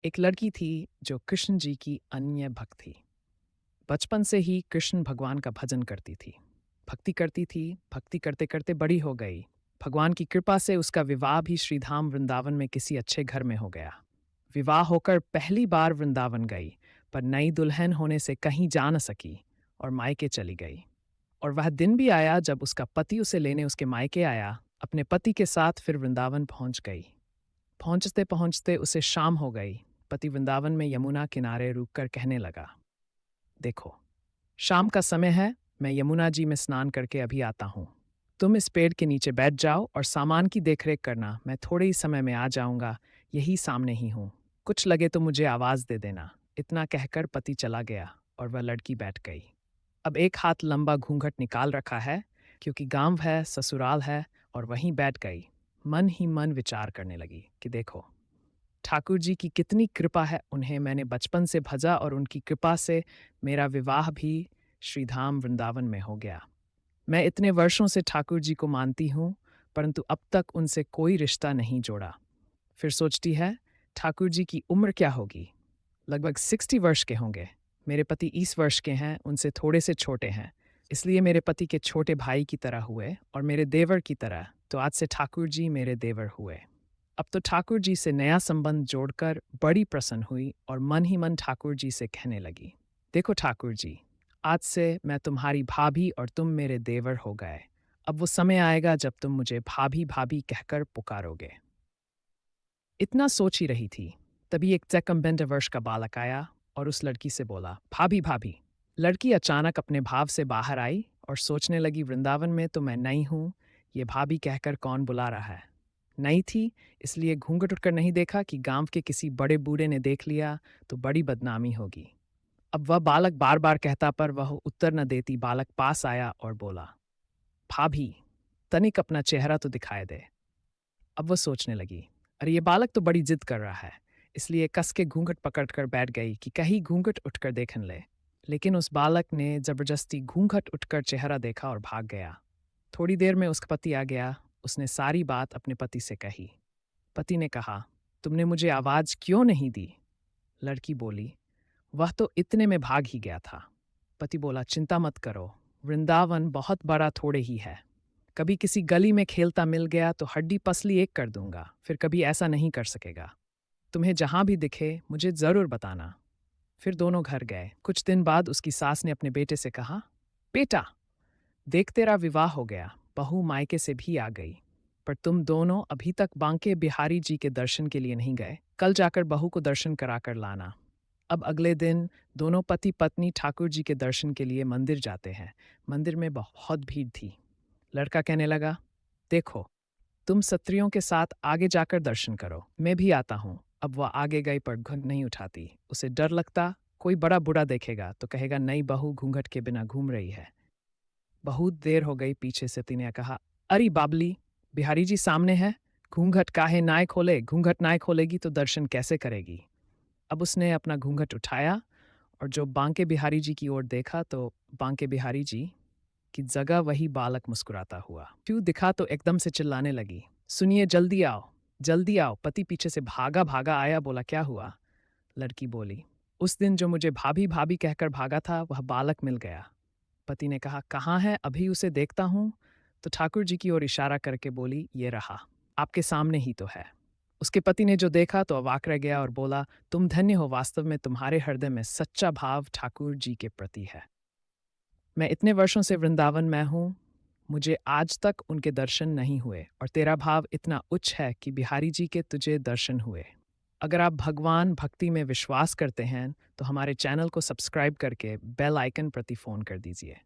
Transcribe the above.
एक लड़की थी जो कृष्ण जी की अन्य भक्त थी। बचपन से ही कृष्ण भगवान का भजन करती थी। भक्ति करती थी, भक्ति करते करते बड़ी हो गई। भगवान की कृपा से उसका विवाह भी श्रीधाम वृंदावन में किसी अच्छे घर में हो गया। विवाह होकर पहली बार वृंदावन गई, पर नई दुल्हन होने से कहीं जा न सकी और मायके चली गई। और वह दिन भी आया जब उसका पति उसे लेने उसके मायके आया। अपने पति के साथ फिर वृंदावन पहुंच गई। पहुंचते पहुंचते उसे शाम हो गई। पति वृंदावन में यमुना किनारे रुककर कहने लगा, देखो, शाम का समय है, मैं यमुना जी में स्नान करके अभी आता हूँ। तुम इस पेड़ के नीचे बैठ जाओ और सामान की देखरेख करना, मैं थोड़े ही समय में आ जाऊंगा, यही सामने ही हूँ। कुछ लगे तो मुझे आवाज दे देना। इतना कहकर पति चला गया और वह लड़की बैठ गई। अब एक हाथ लंबा घूंघट निकाल रखा है, क्योंकि गांव है, ससुराल है, और वहीं बैठ गई। मन ही मन विचार करने लगी कि देखो, ठाकुर जी की कितनी कृपा है, उन्हें मैंने बचपन से भजा और उनकी कृपा से मेरा विवाह भी श्रीधाम वृंदावन में हो गया। मैं इतने वर्षों से ठाकुर जी को मानती हूँ, परंतु अब तक उनसे कोई रिश्ता नहीं जोड़ा। फिर सोचती है, ठाकुर जी की उम्र क्या होगी? लगभग 60 वर्ष के होंगे। मेरे पति 20 वर्ष के हैं, उनसे थोड़े से छोटे हैं, इसलिए मेरे पति के छोटे भाई की तरह हुए और मेरे देवर की तरह, तो आज से ठाकुर जी मेरे देवर हुए। अब तो ठाकुर जी से नया संबंध जोड़कर बड़ी प्रसन्न हुई और मन ही मन ठाकुर जी से कहने लगी, देखो ठाकुर जी, आज से मैं तुम्हारी भाभी और तुम मेरे देवर हो गए। अब वो समय आएगा जब तुम मुझे भाभी भाभी कहकर पुकारोगे। इतना सोच ही रही थी, तभी एक चकमबंद वर्ष का बालक आया और उस लड़की से बोला, भाभी भाभी। लड़की अचानक अपने भाव से बाहर आई और सोचने लगी, वृंदावन में तो मैं नई हूँ, ये भाभी कहकर कौन बुला रहा है। नई थी, इसलिए घूंघट उठकर नहीं देखा कि गांव के किसी बड़े बूढ़े ने देख लिया तो बड़ी बदनामी होगी। अब वह बालक बार बार कहता पर वह उत्तर न देती। बालक पास आया और बोला, भाभी, तनिक अपना चेहरा तो दिखाए दे। अब वह सोचने लगी, अरे ये बालक तो बड़ी जिद कर रहा है, इसलिए कस के घूंघट पकड़कर बैठ गई कि कहीं घूंघट उठकर देखन ले। लेकिन उस बालक ने जबरदस्ती घूंघट उठकर चेहरा देखा और भाग गया। थोड़ी देर में उसका पति आ गया। उसने सारी बात अपने पति से कही। पति ने कहा, तुमने मुझे आवाज क्यों नहीं दी? लड़की बोली, वह तो इतने में भाग ही गया था। पति बोला, चिंता मत करो, वृंदावन बहुत बड़ा थोड़े ही है। कभी किसी गली में खेलता मिल गया तो हड्डी पसली एक कर दूंगा, फिर कभी ऐसा नहीं कर सकेगा। तुम्हें जहां भी दिखे मुझे जरूर बताना। फिर दोनों घर गए। कुछ दिन बाद उसकी सास ने अपने बेटे से कहा, बेटा, देख तेरा विवाह हो गया, बहू मायके से भी आ गई, पर तुम दोनों अभी तक बांके बिहारी जी के दर्शन के लिए नहीं गए। कल जाकर बहू को दर्शन कराकर लाना। अब अगले दिन दोनों पति पत्नी ठाकुर जी के दर्शन के लिए मंदिर जाते हैं। मंदिर में बहुत भीड़ थी। लड़का कहने लगा, देखो, तुम सत्रियों के साथ आगे जाकर दर्शन करो, मैं भी आता हूँ। अब वह आगे गई पर घूंघट नहीं उठाती। उसे डर लगता, कोई बड़ा बूढ़ा देखेगा तो कहेगा नई बहू घूंघट के बिना घूम रही है। बहुत देर हो गई। पीछे से तीने कहा, अरे बाबली, बिहारी जी सामने है, घूंघट काहे नाय खोले, घूंघट नाय खोलेगी तो दर्शन कैसे करेगी। अब उसने अपना घूंघट उठाया और जो बांके बिहारी जी की ओर देखा तो बांके बिहारी जी की जगह वही बालक मुस्कुराता हुआ क्यों दिखा तो एकदम से चिल्लाने लगी, सुनिए, जल्दी आओ, जल्दी आओ। पति पीछे से भागा भागा आया। बोला, क्या हुआ? लड़की बोली, उस दिन जो मुझे भाभी भाभी कहकर भागा था वह बालक मिल गया। पति ने कहा, कहाँ है? अभी उसे देखता हूँ। तो ठाकुर जी की ओर इशारा करके बोली, ये रहा, आपके सामने ही तो है। उसके पति ने जो देखा तो अवाक रह गया और बोला, तुम धन्य हो, वास्तव में तुम्हारे हृदय में सच्चा भाव ठाकुर जी के प्रति है। मैं इतने वर्षों से वृंदावन में हूँ, मुझे आज तक उनके दर्शन नहीं हुए, और तेरा भाव इतना उच्च है कि बिहारी जी के तुझे दर्शन हुए। अगर आप भगवान भक्ति में विश्वास करते हैं तो हमारे चैनल को सब्सक्राइब करके बेल आइकन प्रति फोन कर दीजिए।